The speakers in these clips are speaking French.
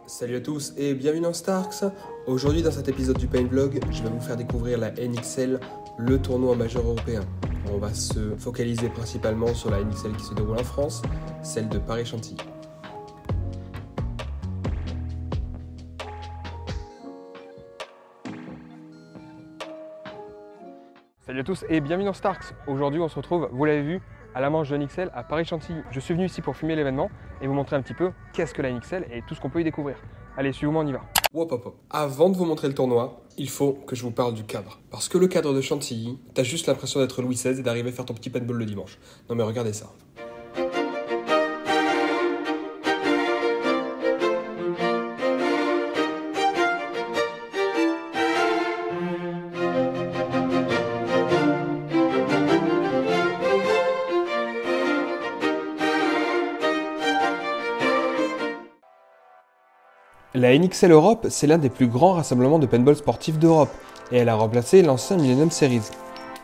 Salut à tous et bienvenue dans Starks. Aujourd'hui dans cet épisode du Paint Vlog, je vais vous faire découvrir la NXL, le tournoi majeur européen. On va se focaliser principalement sur la NXL qui se déroule en France, celle de Paris-Chantilly. Salut à tous et bienvenue dans Starks. Aujourd'hui on se retrouve, vous l'avez vu, à la manche de NXL à Paris-Chantilly. Je suis venu ici pour filmer l'événement et vous montrer un petit peu qu'est-ce que la NXL et tout ce qu'on peut y découvrir. Allez, suivez-moi, on y va. Hop, hop, hop. Avant de vous montrer le tournoi, il faut que je vous parle du cadre. Parce que le cadre de Chantilly, t'as juste l'impression d'être Louis XVI et d'arriver à faire ton petit paintball le dimanche. Non mais regardez ça. La NXL Europe, c'est l'un des plus grands rassemblements de paintball sportif d'Europe et elle a remplacé l'ancien Millennium Series.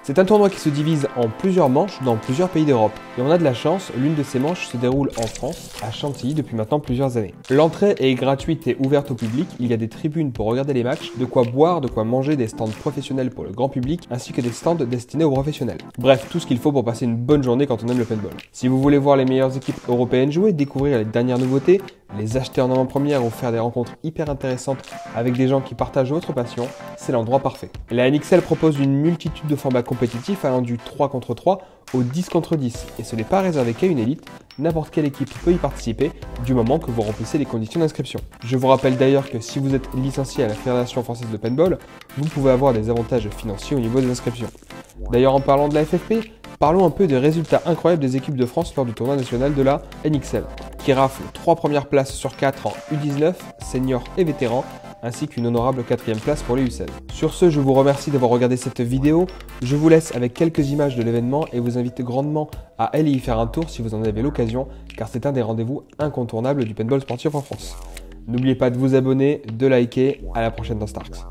C'est un tournoi qui se divise en plusieurs manches dans plusieurs pays d'Europe. Et on a de la chance, l'une de ces manches se déroule en France, à Chantilly, depuis maintenant plusieurs années. L'entrée est gratuite et ouverte au public, il y a des tribunes pour regarder les matchs, de quoi boire, de quoi manger, des stands professionnels pour le grand public, ainsi que des stands destinés aux professionnels. Bref, tout ce qu'il faut pour passer une bonne journée quand on aime le paintball. Si vous voulez voir les meilleures équipes européennes jouer, découvrir les dernières nouveautés, les acheter en avant-première ou faire des rencontres hyper intéressantes avec des gens qui partagent votre passion, c'est l'endroit parfait. La NXL propose une multitude de formats compétitifs allant du 3 contre 3 au 10 contre 10 et ce n'est pas réservé qu'à une élite, n'importe quelle équipe peut y participer du moment que vous remplissez les conditions d'inscription. Je vous rappelle d'ailleurs que si vous êtes licencié à la Fédération Française de Paintball, vous pouvez avoir des avantages financiers au niveau des inscriptions. D'ailleurs en parlant de la FFP, parlons un peu des résultats incroyables des équipes de France lors du tournoi national de la NXL, qui rafle 3 premières places sur 4 en U19, seniors et vétérans, ainsi qu'une honorable 4e place pour les U16. Sur ce, je vous remercie d'avoir regardé cette vidéo, je vous laisse avec quelques images de l'événement et vous invite grandement à aller y faire un tour si vous en avez l'occasion, car c'est un des rendez-vous incontournables du paintball sportif en France. N'oubliez pas de vous abonner, de liker, à la prochaine dans Starks.